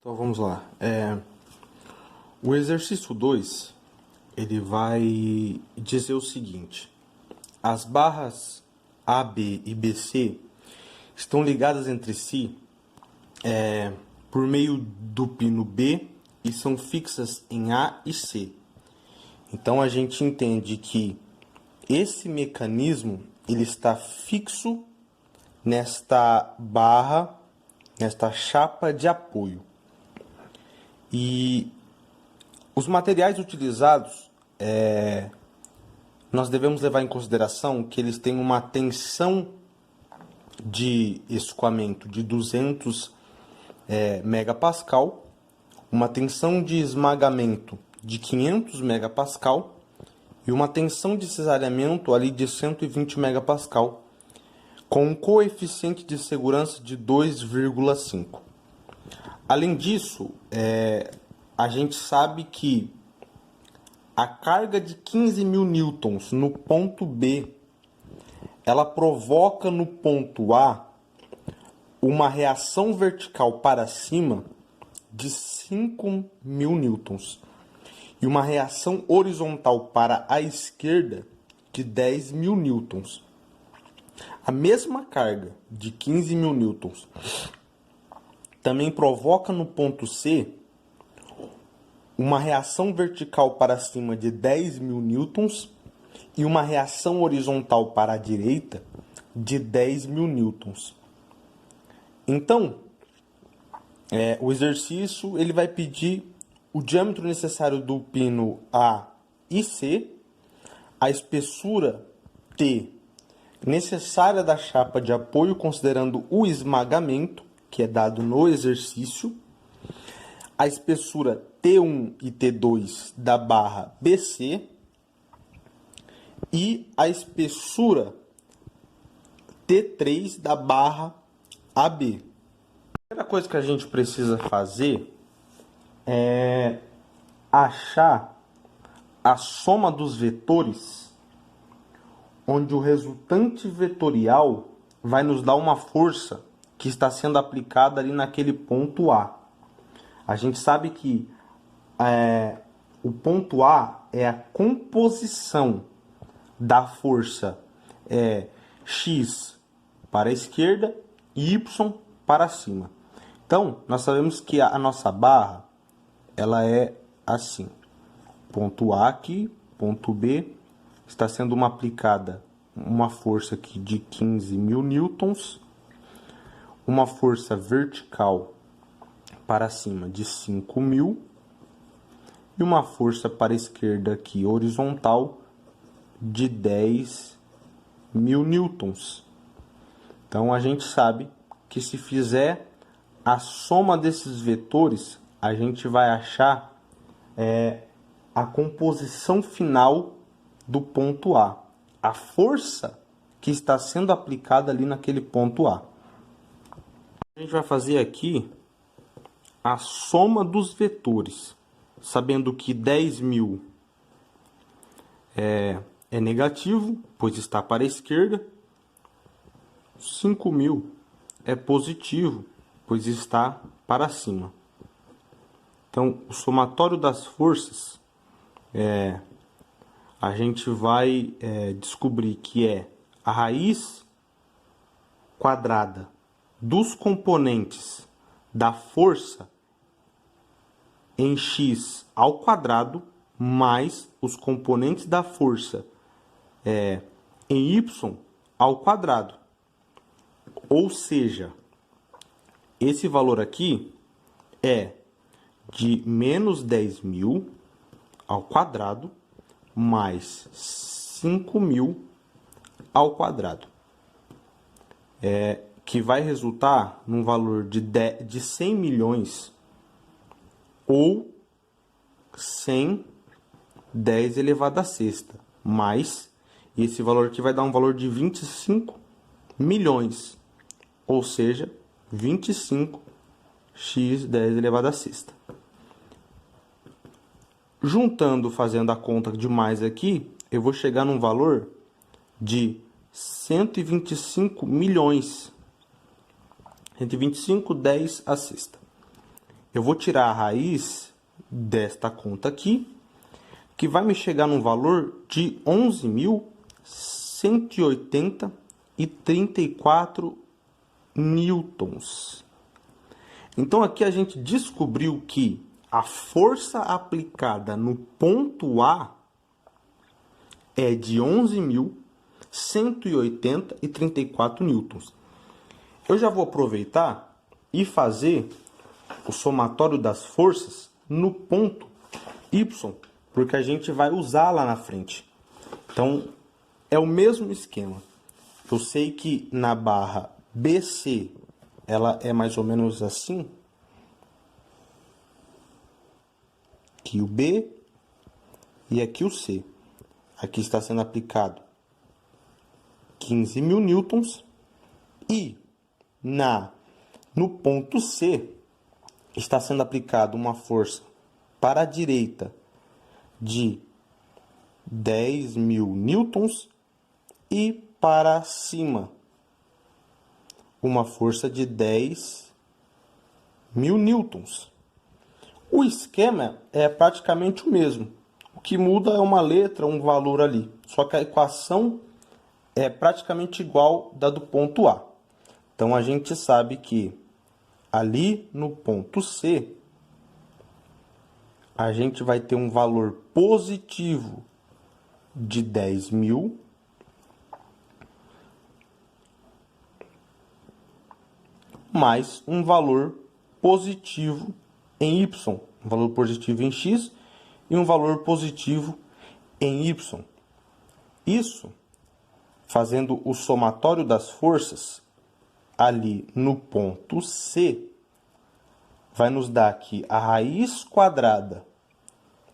Então vamos lá. O exercício 2 ele vai dizer o seguinte: as barras AB e BC estão ligadas entre si por meio do pino B e são fixas em A e C. Então a gente entende que esse mecanismo ele está fixo nesta barra, nesta chapa de apoio. E os materiais utilizados, nós devemos levar em consideração que eles têm uma tensão de escoamento de 200 megapascal, uma tensão de esmagamento de 500 megapascal e uma tensão de cisalhamento ali de 120 megapascal, com um coeficiente de segurança de 2,5. Além disso, a gente sabe que a carga de 15.000 newtons no ponto B, ela provoca no ponto A uma reação vertical para cima de 5.000 newtons e uma reação horizontal para a esquerda de 10.000 newtons. A mesma carga de 15.000 newtons também provoca no ponto C uma reação vertical para cima de 10.000 newtons e uma reação horizontal para a direita de 10.000 newtons. Então, o exercício ele vai pedir o diâmetro necessário do pino A e C, a espessura T necessária da chapa de apoio considerando o esmagamento, que é dado no exercício, a espessura T1 e T2 da barra BC e a espessura T3 da barra AB. A primeira coisa que a gente precisa fazer é achar a soma dos vetores, onde o resultante vetorial vai nos dar uma força que está sendo aplicada ali naquele ponto A. A gente sabe que o ponto A é a composição da força X para a esquerda e Y para cima. Então, nós sabemos que a nossa barra ela é assim. Ponto A aqui, ponto B, está sendo aplicada uma força aqui de 15.000 newtons, uma força vertical para cima de 5.000 e uma força para a esquerda aqui horizontal de 10.000 newtons. Então a gente sabe que se fizer a soma desses vetores, a gente vai achar a composição final do ponto A, a força que está sendo aplicada ali naquele ponto A. A gente vai fazer aqui a soma dos vetores, sabendo que 10.000 é negativo, pois está para a esquerda, 5.000 é positivo, pois está para cima. Então, o somatório das forças, a gente vai descobrir que é a raiz quadrada dos componentes da força em x ao quadrado mais os componentes da força em y ao quadrado. Ou seja, esse valor aqui é de menos 10.000 ao quadrado mais 5.000 ao quadrado. Que vai resultar num valor de 100 milhões ou 110 elevado à sexta, mais esse valor aqui vai dar um valor de 25 milhões, ou seja, 25 x 10 elevado à sexta. Juntando, fazendo a conta de mais aqui, eu vou chegar num valor de 125 milhões. 125, 10 à sexta. eu vou tirar a raiz desta conta aqui, que vai me chegar num valor de 11.180,34 newtons. Então, aqui a gente descobriu que a força aplicada no ponto A é de 11.180,34 newtons. Eu já vou aproveitar e fazer o somatório das forças no ponto Y, porque a gente vai usar lá na frente. Então, é o mesmo esquema. Eu sei que na barra BC, ela é mais ou menos assim. Aqui o B e aqui o C. Aqui está sendo aplicado 15.000 newtons. E no ponto C, está sendo aplicada uma força para a direita de 10.000 newtons e para cima uma força de 10.000 newtons. O esquema é praticamente o mesmo. O que muda é uma letra, um valor ali. Só que a equação é praticamente igual da do ponto A. Então, a gente sabe que ali no ponto C, a gente vai ter um valor positivo de 10.000 mais um valor positivo em Y, um valor positivo em X e um valor positivo em Y. Isso, fazendo o somatório das forças ali no ponto C, vai nos dar aqui a raiz quadrada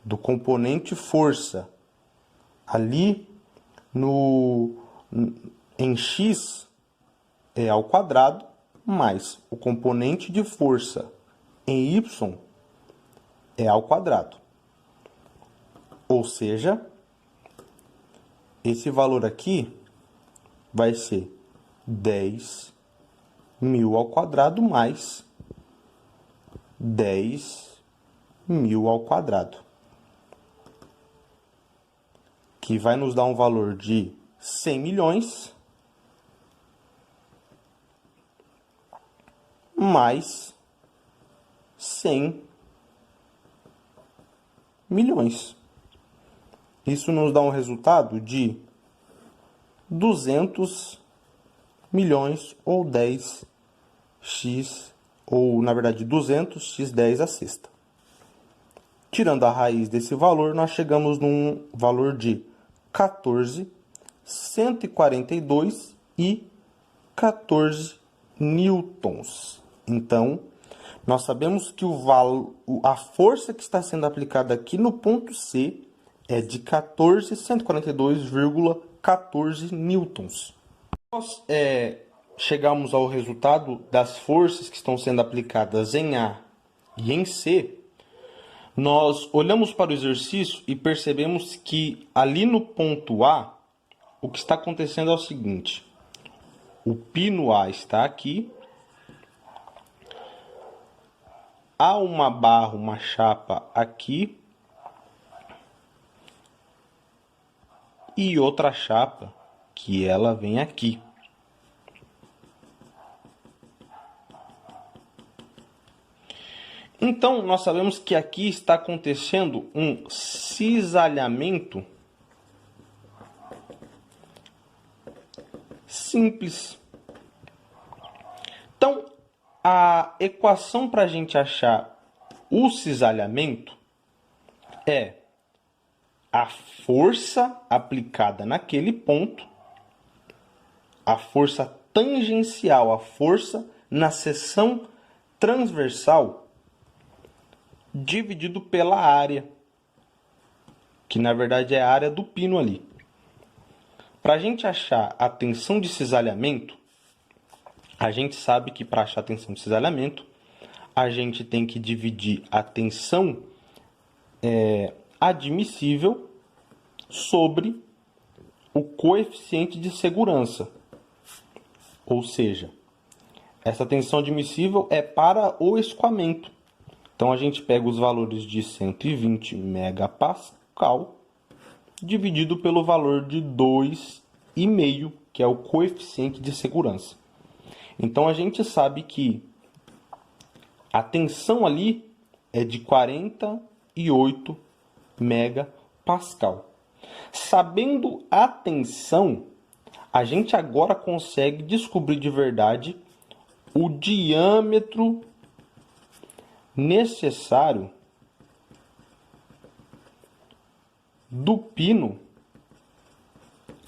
do componente força ali em X é ao quadrado, mais o componente de força em Y é ao quadrado. Ou seja, esse valor aqui vai ser 10.000 ao quadrado mais 10.000 ao quadrado, que vai nos dar um valor de 100 milhões mais 100 milhões. Isso nos dá um resultado de 200 milhões ou 10x, ou na verdade 200x 10 à sexta. Tirando a raiz desse valor, nós chegamos num valor de 14.142,14 newtons. Então, nós sabemos que a força que está sendo aplicada aqui no ponto C é de 14.142,14 newtons. Nós chegamos ao resultado das forças que estão sendo aplicadas em A e em C. Nós olhamos para o exercício e percebemos que ali no ponto A, o que está acontecendo é o seguinte: o pino A está aqui, há uma barra, uma chapa aqui e outra chapa que ela vem aqui. Então, nós sabemos que aqui está acontecendo um cisalhamento simples. Então, a equação para a gente achar o cisalhamento é a força aplicada naquele ponto, a força tangencial, a força na seção transversal, dividido pela área, que na verdade é a área do pino ali. Para a gente achar a tensão de cisalhamento, a gente sabe que para achar a tensão de cisalhamento, a gente tem que dividir a tensão admissível sobre o coeficiente de segurança. Ou seja, essa tensão admissível é para o escoamento. Então, a gente pega os valores de 120 megapascal dividido pelo valor de 2,5, que é o coeficiente de segurança. Então, a gente sabe que a tensão ali é de 48 megapascal. Sabendo a tensão, a gente agora consegue descobrir de verdade o diâmetro necessário do pino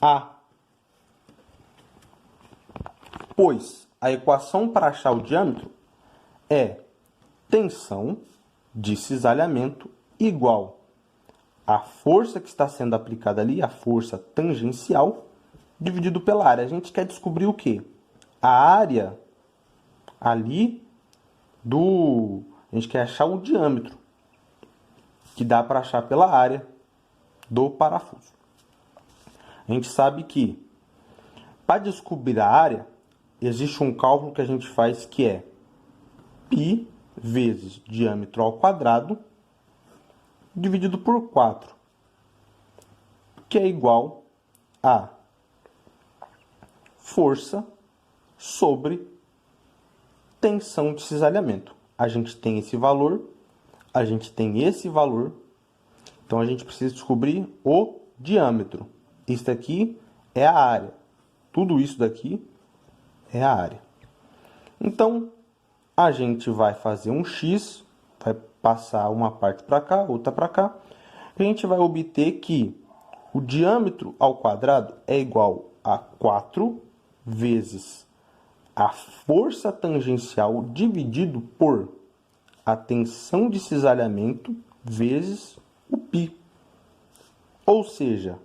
A. Pois a equação para achar o diâmetro é tensão de cisalhamento igual a força que está sendo aplicada ali, a força tangencial, dividido pela área. A gente quer descobrir o quê? A área ali do... A gente quer achar o diâmetro, que dá para achar pela área do parafuso. A gente sabe que, para descobrir a área, existe um cálculo que a gente faz que é π vezes diâmetro ao quadrado dividido por 4, que é igual a força sobre tensão de cisalhamento. A gente tem esse valor, a gente tem esse valor, então a gente precisa descobrir o diâmetro. Isso daqui é a área. Tudo isso daqui é a área. Então, a gente vai fazer um X, vai passar uma parte para cá, outra para cá. A gente vai obter que o diâmetro ao quadrado é igual a 4 vezes a força tangencial dividido por a tensão de cisalhamento vezes o π. Ou seja,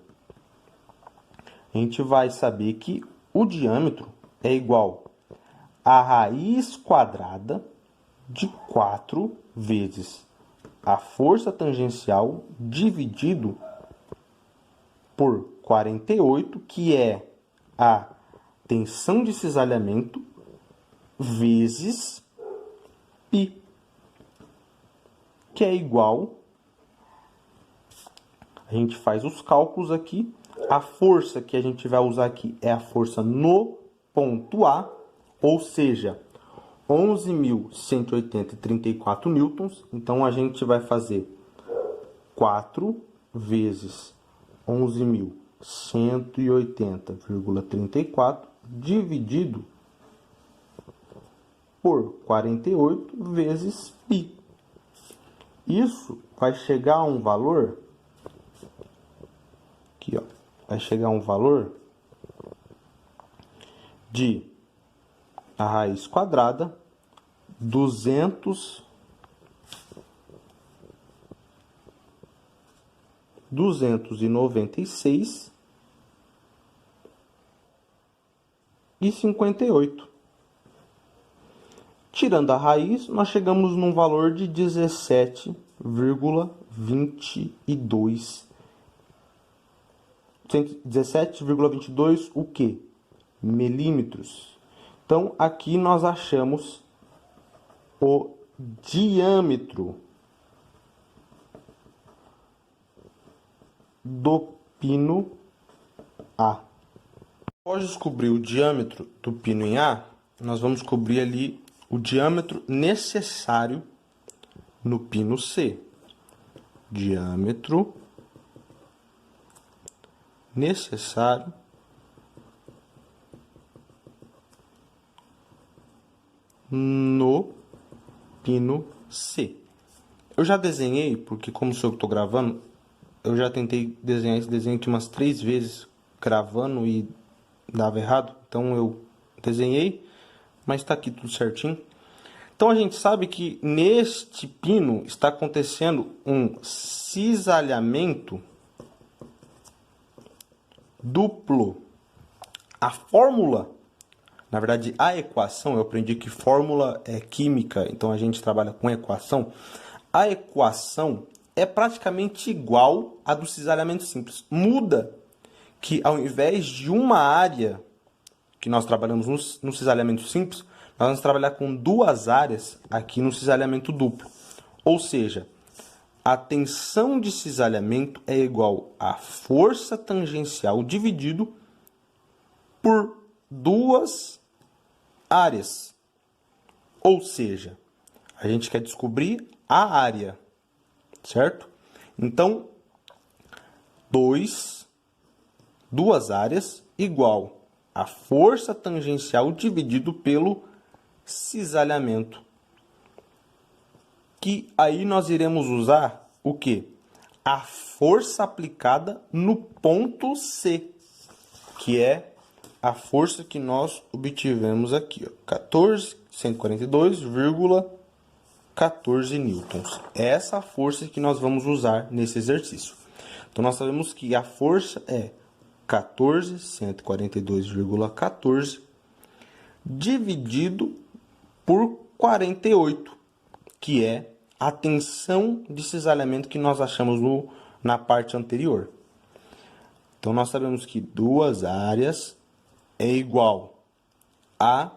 a gente vai saber que o diâmetro é igual a raiz quadrada de 4 vezes a força tangencial dividido por 48, que é a tensão de cisalhamento vezes π, que é igual, a gente faz os cálculos aqui, a força que a gente vai usar aqui é a força no ponto A, ou seja, 11.180,34 newtons. Então, a gente vai fazer 4 vezes 11.180,34 dividido por 48 vezes π. Isso vai chegar a um valor, aqui, ó, vai chegar a um valor de a raiz quadrada 296,58. Tirando a raiz, nós chegamos num valor de 17,22. 17,22 o quê? Milímetros. Então, aqui nós achamos o diâmetro do pino A. Após descobrir o diâmetro do pino em A, nós vamos descobrir ali o diâmetro necessário no pino C. Diâmetro necessário no pino C. Eu já desenhei, porque como sou eu que estou gravando, eu já tentei desenhar esse desenho aqui umas 3 vezes, gravando e dava errado. Então eu desenhei, mas está aqui tudo certinho. Então a gente sabe que neste pino está acontecendo um cisalhamento duplo. A fórmula, na verdade a equação, eu aprendi que fórmula é química, então a gente trabalha com equação. A equação é praticamente igual à do cisalhamento simples. Muda que ao invés de uma área que nós trabalhamos no cisalhamento simples, nós vamos trabalhar com 2 áreas aqui no cisalhamento duplo. Ou seja, a tensão de cisalhamento é igual à força tangencial dividido por duas áreas. Ou seja, a gente quer descobrir a área, certo? Então, duas áreas igual a força tangencial dividido pelo cisalhamento. Que aí nós iremos usar o quê? A força aplicada no ponto C, que é a força que nós obtivemos aqui, ó, 142,14 newtons. É essa força que nós vamos usar nesse exercício. Então, nós sabemos que a força é 142,14 dividido por 48, que é a tensão de cisalhamento que nós achamos na parte anterior. Então, nós sabemos que duas áreas é igual a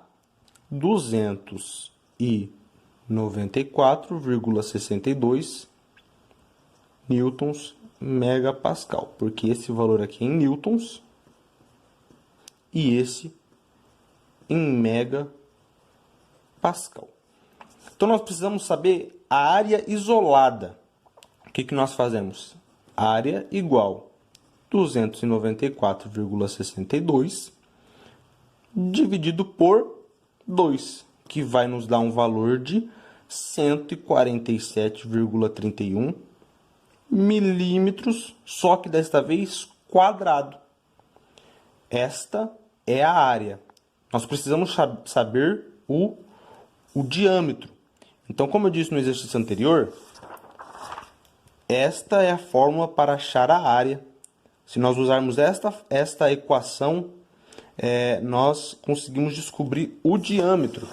294,62 newtons megapascal, porque esse valor aqui é em newtons e esse em megapascal. Então, nós precisamos saber a área isolada. O que nós fazemos? Área igual 294,62 dividido por 2, que vai nos dar um valor de 147,31 milímetros, só que desta vez quadrado. Esta é a área. Nós precisamos saber o diâmetro. Então, como eu disse no exercício anterior, esta é a fórmula para achar a área. Se nós usarmos esta equação, nós conseguimos descobrir o diâmetro.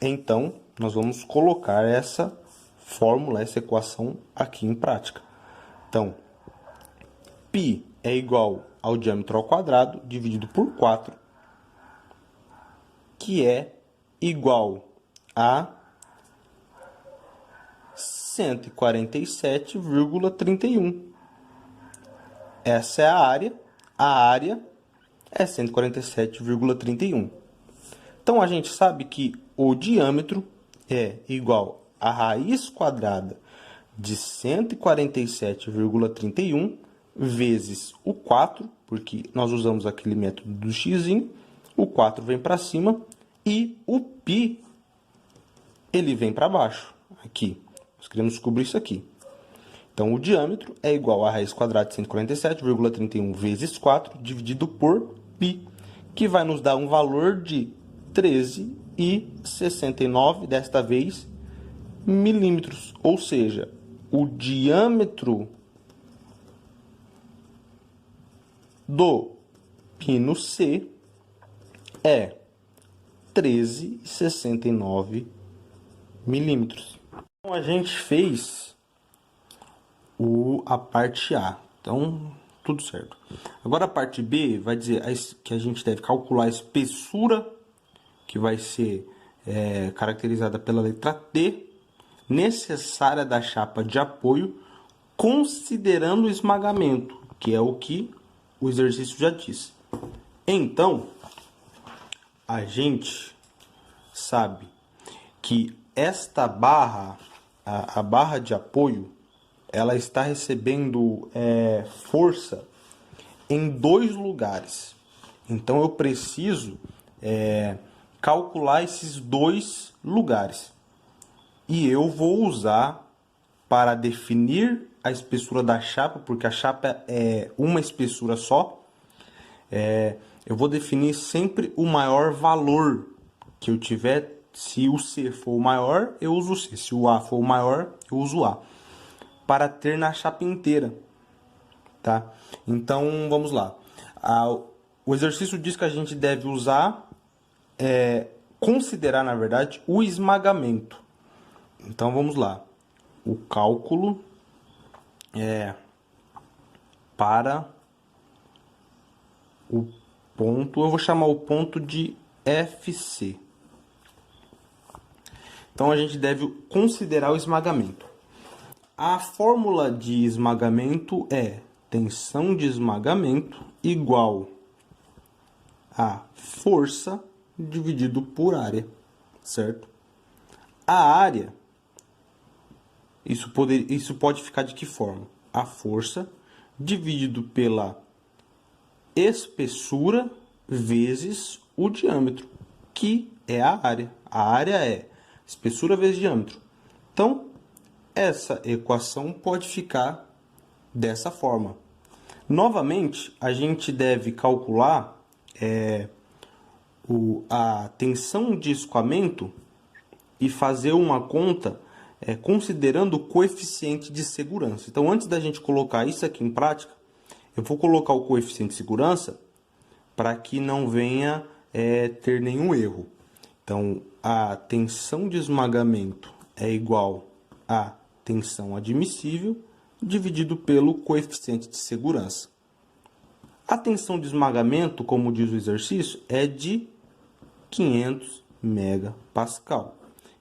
Então, nós vamos colocar essa fórmula, essa equação aqui em prática. Então, π é igual ao diâmetro ao quadrado dividido por 4, que é igual a 147,31. Essa é a área. A área é 147,31. Então, a gente sabe que o diâmetro é igual a raiz quadrada de 147,31 vezes o 4, porque nós usamos aquele método do xizinho, o 4 vem para cima e o π ele vem para baixo, aqui. Nós queremos descobrir isso aqui. Então, o diâmetro é igual a raiz quadrada de 147,31 vezes 4 dividido por π, que vai nos dar um valor de 13,69, desta vez, milímetros. Ou seja, o diâmetro do pino C é 13,69 milímetros. Então, a gente fez a parte A. Então, tudo certo. Agora, a parte B vai dizer que a gente deve calcular a espessura, que vai ser caracterizada pela letra T, necessária da chapa de apoio, considerando o esmagamento, que é o que o exercício já diz. Então, a gente sabe que esta barra, a barra de apoio, ela está recebendo força em dois lugares. Então, eu preciso calcular esses dois lugares. E eu vou usar para definir a espessura da chapa, porque a chapa é uma espessura só. Eu vou definir sempre o maior valor que eu tiver. Se o C for o maior, eu uso o C. Se o A for o maior, eu uso o A. Para ter na chapa inteira, tá? Então, vamos lá. O exercício diz que a gente deve usar, considerar, na verdade, o esmagamento. Então, vamos lá. O cálculo para o ponto, eu vou chamar o ponto de FC. Então a gente deve considerar o esmagamento. A fórmula de esmagamento é tensão de esmagamento igual a força dividido por área, certo? A área, isso pode ficar de que forma? A força dividido pela espessura vezes o diâmetro, que é a área. A área é espessura vezes diâmetro. Então, essa equação pode ficar dessa forma. Novamente, a gente deve calcular a tensão de escoamento e fazer uma conta considerando o coeficiente de segurança. Então, antes da gente colocar isso aqui em prática, eu vou colocar o coeficiente de segurança para que não venha ter nenhum erro. Então, a tensão de esmagamento é igual a tensão admissível dividido pelo coeficiente de segurança. A tensão de esmagamento, como diz o exercício, é de 500 megapascal.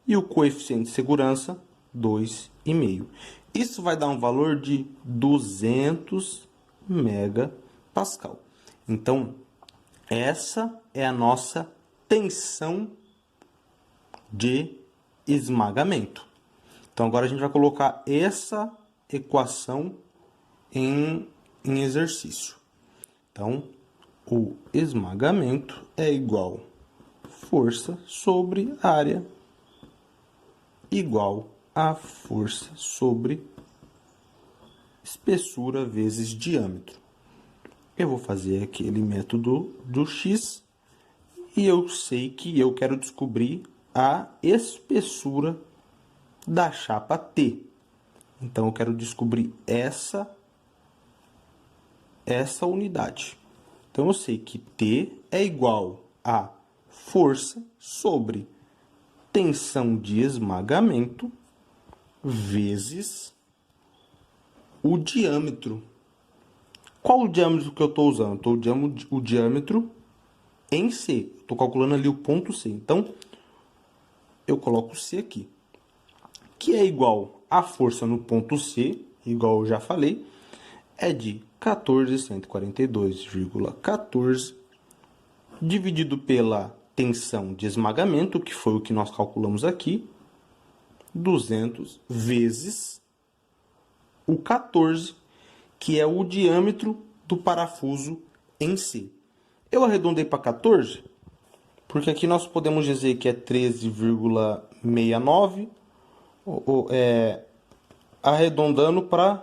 E o coeficiente de segurança, 2,5. Isso vai dar um valor de 200 megapascal. Então, essa é a nossa tensão de esmagamento. Então, agora a gente vai colocar essa equação em exercício. Então, o esmagamento é igual força sobre área igual a força sobre espessura vezes diâmetro. Eu vou fazer aquele método do X e eu sei que eu quero descobrir a espessura da chapa T. Então, eu quero descobrir essa unidade. Então, eu sei que T é igual a força sobre tensão de esmagamento vezes o diâmetro. Qual o diâmetro que eu estou usando? Estou usando o diâmetro em C. Estou calculando ali o ponto C. Então, eu coloco C aqui, que é igual a força no ponto C, igual eu já falei, é de 14.142,14 dividido pela tensão de esmagamento, que foi o que nós calculamos aqui, 200 vezes o 14, que é o diâmetro do parafuso em si. Eu arredondei para 14, porque aqui nós podemos dizer que é 13,69, arredondando para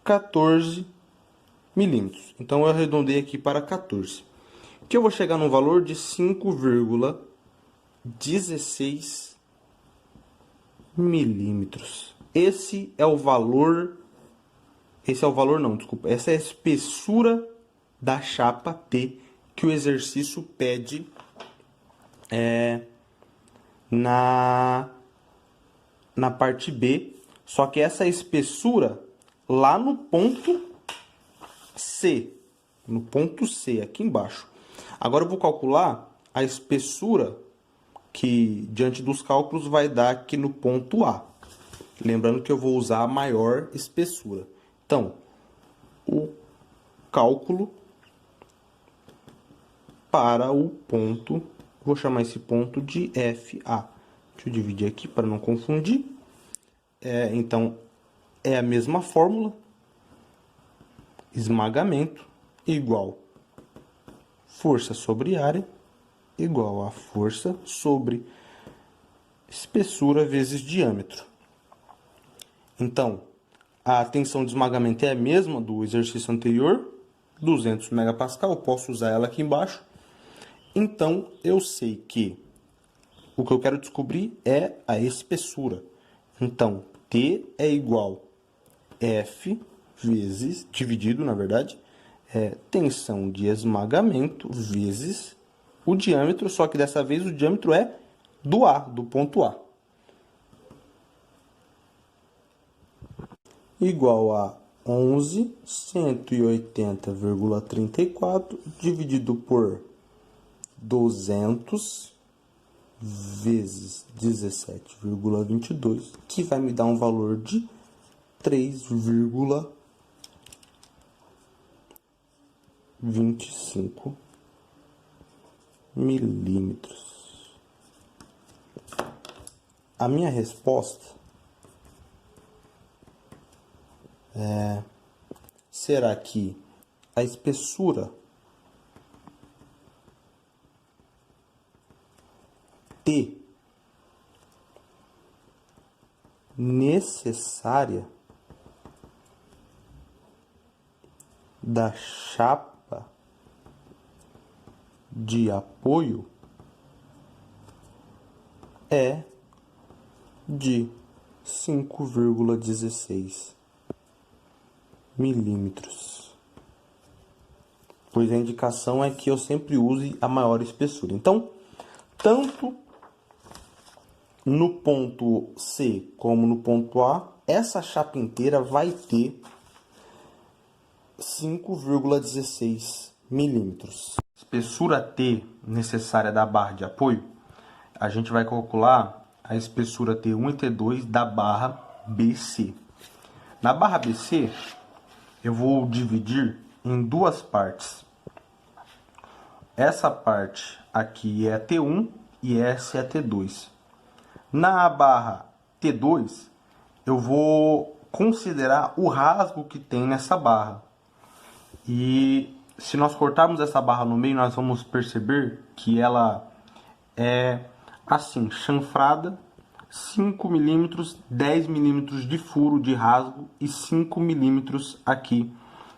14 milímetros. Então, eu arredondei aqui para 14. Que eu vou chegar num valor de 5,16 milímetros. Esse é o valor não, desculpa. Essa é a espessura da chapa T que o exercício pede na parte B. Só que essa espessura lá no ponto C. No ponto C, aqui embaixo. Agora eu vou calcular a espessura que, diante dos cálculos, vai dar aqui no ponto A. Lembrando que eu vou usar a maior espessura. Então, o cálculo para o ponto, vou chamar esse ponto de FA. Deixa eu dividir aqui para não confundir. Então, é a mesma fórmula. Esmagamento igual força sobre área igual a força sobre espessura vezes diâmetro. Então, a tensão de esmagamento é a mesma do exercício anterior, 200 megapascal, eu posso usar ela aqui embaixo. Então, eu sei que o que eu quero descobrir é a espessura. Então, T é igual a F vezes, dividido, na verdade, tensão de esmagamento vezes o diâmetro, só que dessa vez o diâmetro é do A, do ponto A. Igual a 11.180,34 dividido por 200 17,22, que vai me dar um valor de 3,25 milímetros. A minha resposta será que a espessura T necessária da chapa de apoio é de 5,16 milímetros, pois a indicação é que eu sempre use a maior espessura. Então, tanto no ponto C como no ponto A, essa chapa inteira vai ter 5,16 milímetros. Espessura T necessária da barra de apoio, a gente vai calcular a espessura T1 e T2 da barra BC. Na barra BC, eu vou dividir em duas partes. Essa parte aqui é T1 e essa é T2. Na barra T2, eu vou considerar o rasgo que tem nessa barra. E se nós cortarmos essa barra no meio, nós vamos perceber que ela é assim, chanfrada, 5 milímetros, 10 milímetros de furo de rasgo e 5 milímetros aqui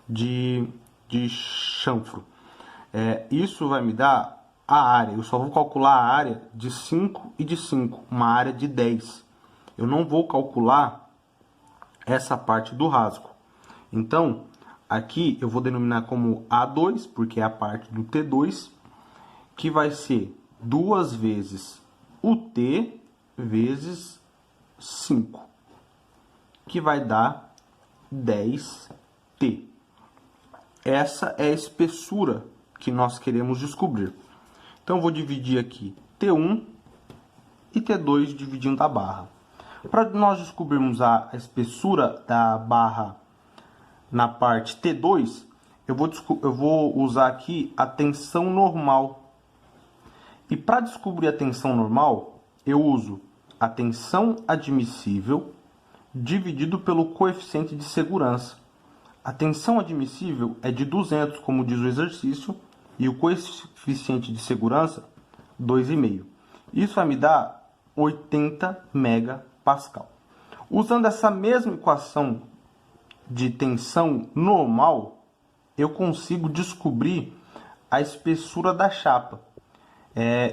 de chanfro. Isso vai me dar a área. Eu só vou calcular a área de 5 e de 5, uma área de 10. Eu não vou calcular essa parte do rasgo. Então, aqui eu vou denominar como A2, porque é a parte do T2, que vai ser 2 vezes o T vezes 5, que vai dar 10T. Essa é a espessura que nós queremos descobrir. Então, eu vou dividir aqui T1 e T2 dividindo a barra. Para nós descobrirmos a espessura da barra na parte T2, eu vou usar aqui a tensão normal. E para descobrir a tensão normal, eu uso a tensão admissível dividido pelo coeficiente de segurança. A tensão admissível é de 200, como diz o exercício, e o coeficiente de segurança, 2,5. Isso vai me dar 80 megapascal. Usando essa mesma equação de tensão normal, eu consigo descobrir a espessura da chapa.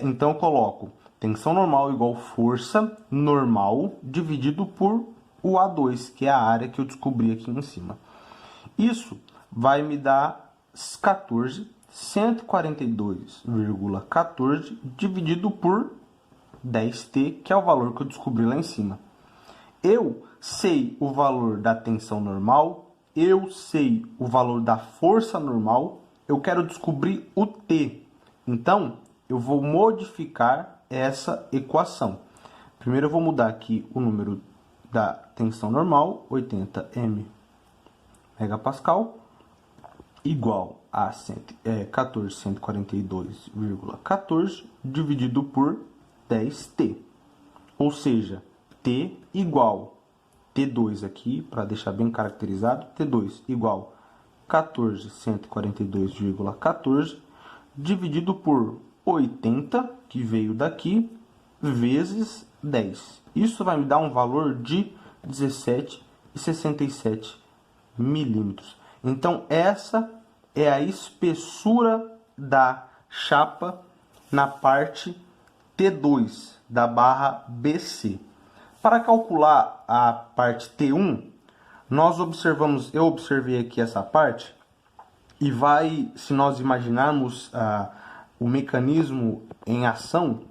Então, eu coloco tensão normal igual força normal dividido por o A2, que é a área que eu descobri aqui em cima. Isso vai me dar 142,14 dividido por 10T, que é o valor que eu descobri lá em cima. Eu sei o valor da tensão normal, eu sei o valor da força normal, eu quero descobrir o T. Então, eu vou modificar essa equação. Primeiro eu vou mudar aqui o número da tensão normal, 80 megapascal, igual a 142,14 dividido por 10T. Ou seja, T igual T2 aqui, para deixar bem caracterizado, T2 igual 142,14 dividido por 80, que veio daqui, vezes 10. Isso vai me dar um valor de 17,67 milímetros. Então, essa é a espessura da chapa na parte T2 da barra BC. Para calcular a parte T1, eu observei aqui essa parte, e se nós imaginarmos o mecanismo em ação,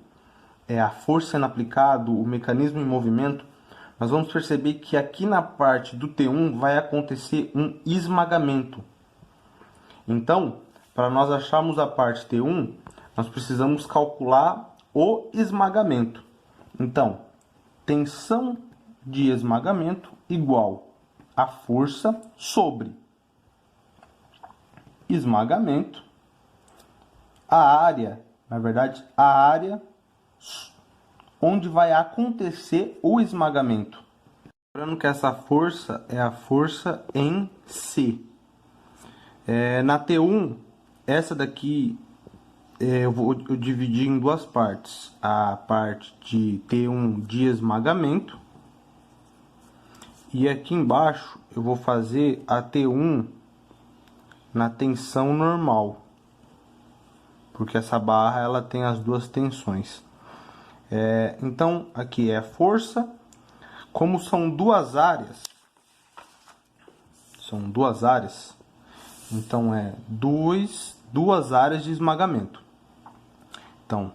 a força sendo aplicada, o mecanismo em movimento, nós vamos perceber que aqui na parte do T1 vai acontecer um esmagamento. Então, para nós acharmos a parte T1, nós precisamos calcular o esmagamento. Então, tensão de esmagamento igual a força sobre esmagamento, a área, na verdade, a área onde vai acontecer o esmagamento. Lembrando que essa força é a força em C. Na T1, essa daqui eu dividi em duas partes. A parte de T1 de esmagamento. E aqui embaixo eu vou fazer a T1 na tensão normal. Porque essa barra ela tem as duas tensões. Então aqui é a força. Como são duas áreas, então é duas áreas de esmagamento. Então,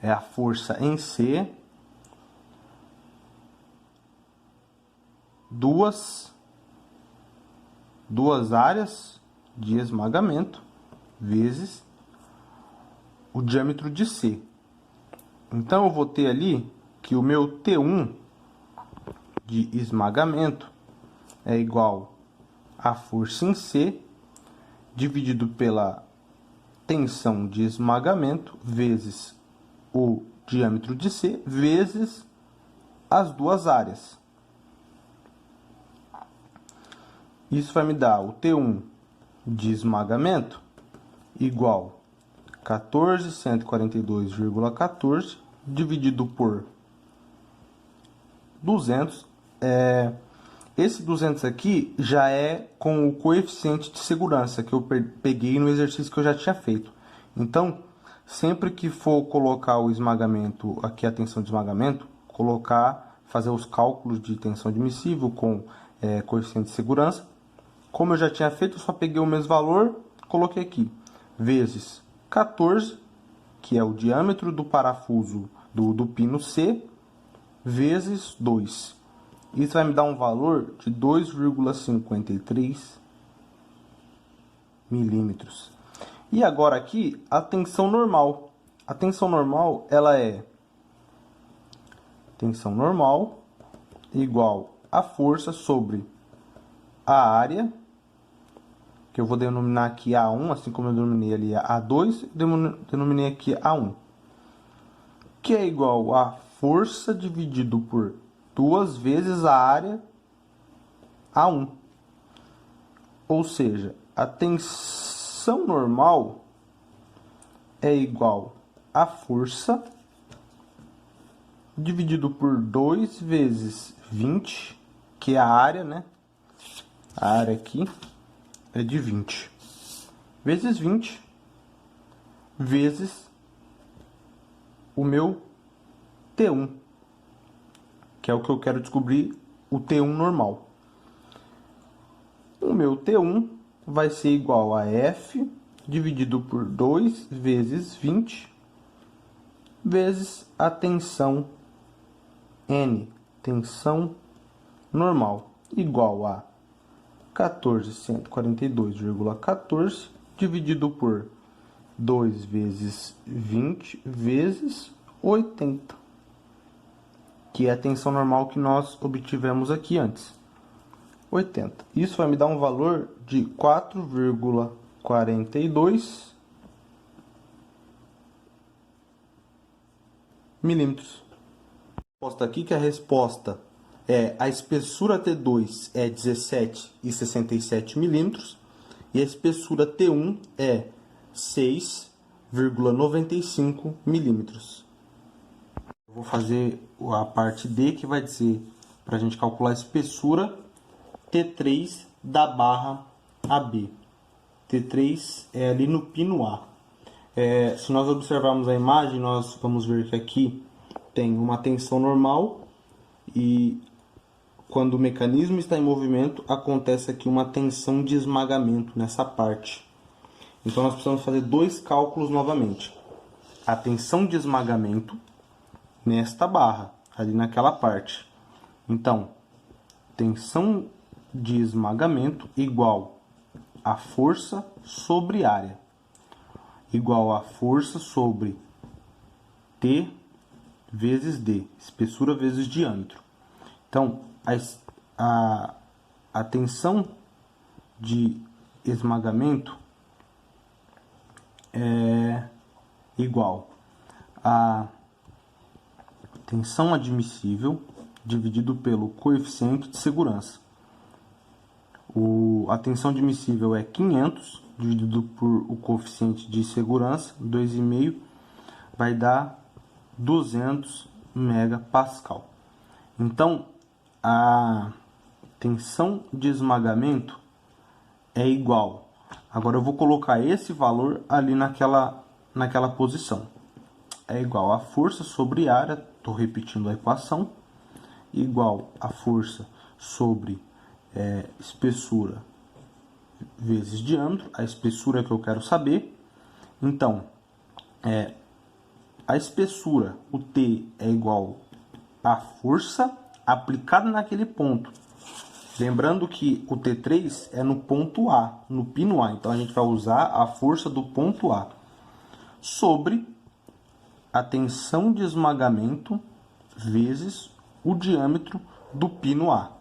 é a força em C, duas áreas de esmagamento, vezes o diâmetro de C. Então, eu vou ter ali que o meu T1 de esmagamento é igual a força em C dividido pela tensão de esmagamento vezes o diâmetro de C vezes as duas áreas. Isso vai me dar o T1 de esmagamento igual 14.142,14 dividido por 200. Esse 200 aqui já é com o coeficiente de segurança que eu peguei no exercício que eu já tinha feito. Então, sempre que for colocar o esmagamento, aqui a tensão de esmagamento, fazer os cálculos de tensão admissível com coeficiente de segurança. Como eu já tinha feito, eu só peguei o mesmo valor, coloquei aqui, vezes 14, que é o diâmetro do parafuso do pino C, vezes 2. Isso vai me dar um valor de 2,53 milímetros. E agora aqui, a tensão normal. A tensão normal, ela é tensão normal igual a força sobre a área, que eu vou denominar aqui A1, assim como eu denominei ali A2, denominei aqui A1, que é igual a força dividido por 2 vezes a área A1. Ou seja, a tensão normal é igual a força dividido por 2 vezes 20, que é a área, né? A área aqui é de 20. Vezes 20, vezes o meu T1. Que é o que eu quero descobrir, o T1 normal. O meu T1 vai ser igual a F dividido por 2 vezes 20 vezes a tensão N, tensão normal, igual a 14.142,14 dividido por 2 vezes 20 vezes 80. Que é a tensão normal que nós obtivemos aqui antes, 80. Isso vai me dar um valor de 4,42 milímetros. Resposta aqui que a resposta é a espessura T2 é 17,67 milímetros e a espessura T1 é 6,95 milímetros. Vou fazer a parte D, que vai dizer para a gente calcular a espessura T3 da barra AB. T3 é ali no pino A. Se nós observarmos a imagem, nós vamos ver que aqui tem uma tensão normal e quando o mecanismo está em movimento, acontece aqui uma tensão de esmagamento nessa parte. Então nós precisamos fazer dois cálculos novamente. A tensão de esmagamento nesta barra, ali naquela parte. Então, tensão de esmagamento igual a força sobre área, igual a força sobre T vezes D, espessura vezes diâmetro. Então, a tensão de esmagamento é igual a tensão admissível dividido pelo coeficiente de segurança. A tensão admissível é 500 dividido por o coeficiente de segurança, 2,5, vai dar 200 megapascal. Então, a tensão de esmagamento é igual. Agora eu vou colocar esse valor ali naquela posição. É igual a força sobre área, estou repetindo a equação, igual a força sobre espessura vezes diâmetro, a espessura que eu quero saber. Então, a espessura, o T, é igual à força aplicada naquele ponto. Lembrando que o T3 é no ponto A, no pino A. Então, a gente vai usar a força do ponto A sobre a tensão de esmagamento vezes o diâmetro do pino A.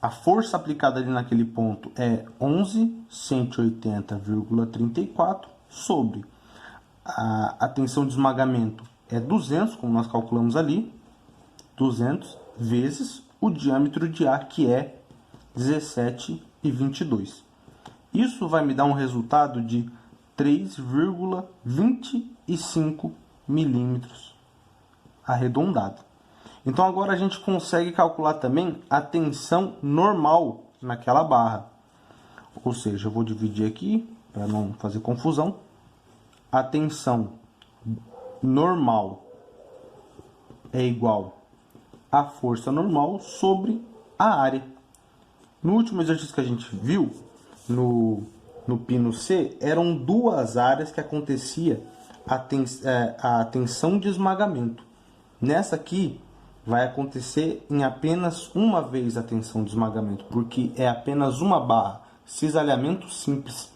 A força aplicada ali naquele ponto é 11.180,34 sobre a tensão de esmagamento é 200, como nós calculamos ali, 200 vezes o diâmetro de A, que é 17,22. Isso vai me dar um resultado de 3,25 milímetros arredondado. Então agora a gente consegue calcular também a tensão normal naquela barra. Ou seja, eu vou dividir aqui para não fazer confusão. A tensão normal é igual à força normal sobre a área. No último exercício que a gente viu, no pino C, eram duas áreas que acontecia a tensão de esmagamento. Nessa aqui, vai acontecer em apenas uma vez a tensão de esmagamento, porque é apenas uma barra, cisalhamento simples.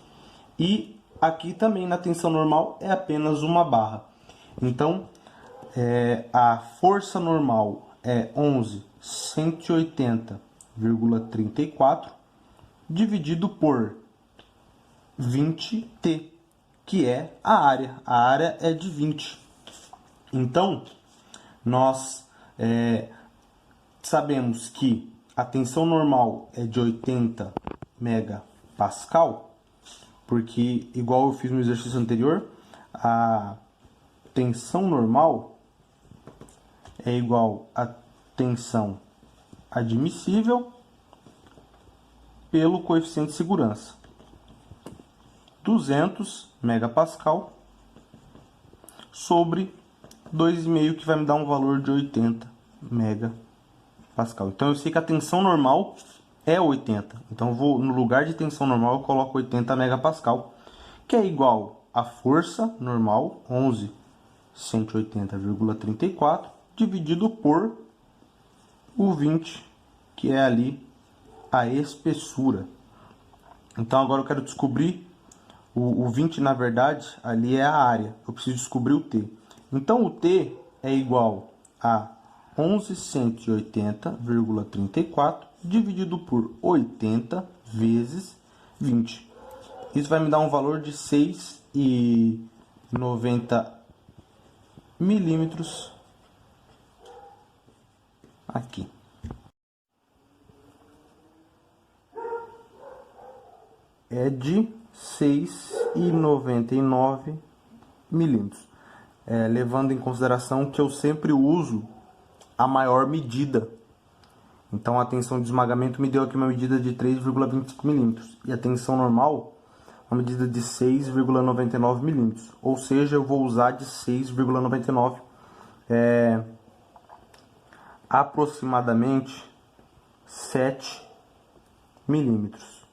E aqui também na tensão normal é apenas uma barra. Então, a força normal é 11.180,34 dividido por 20T, que é a área. A área é de 20. Então, nós sabemos que a tensão normal é de 80 megapascal, porque, igual eu fiz no exercício anterior, a tensão normal é igual a tensão admissível pelo coeficiente de segurança. 200 megapascal sobre 2,5, que vai me dar um valor de 80 megapascal. Então eu sei que a tensão normal é 80. Então eu vou, no lugar de tensão normal, eu coloco 80 megapascal, que é igual a força normal, 11.180,34, dividido por o 20, que é ali a espessura. Então agora eu quero descobrir o 20, na verdade, ali é a área. Eu preciso descobrir o T. Então o T é igual a 11.180,34 dividido por 80 vezes 20. Isso vai me dar um valor de 6,90 milímetros aqui. É de 6,99 milímetros. Levando em consideração que eu sempre uso a maior medida. Então a tensão de esmagamento me deu aqui uma medida de 3,25 milímetros. E a tensão normal, uma medida de 6,99 milímetros. Ou seja, eu vou usar de 6,99, aproximadamente 7 milímetros.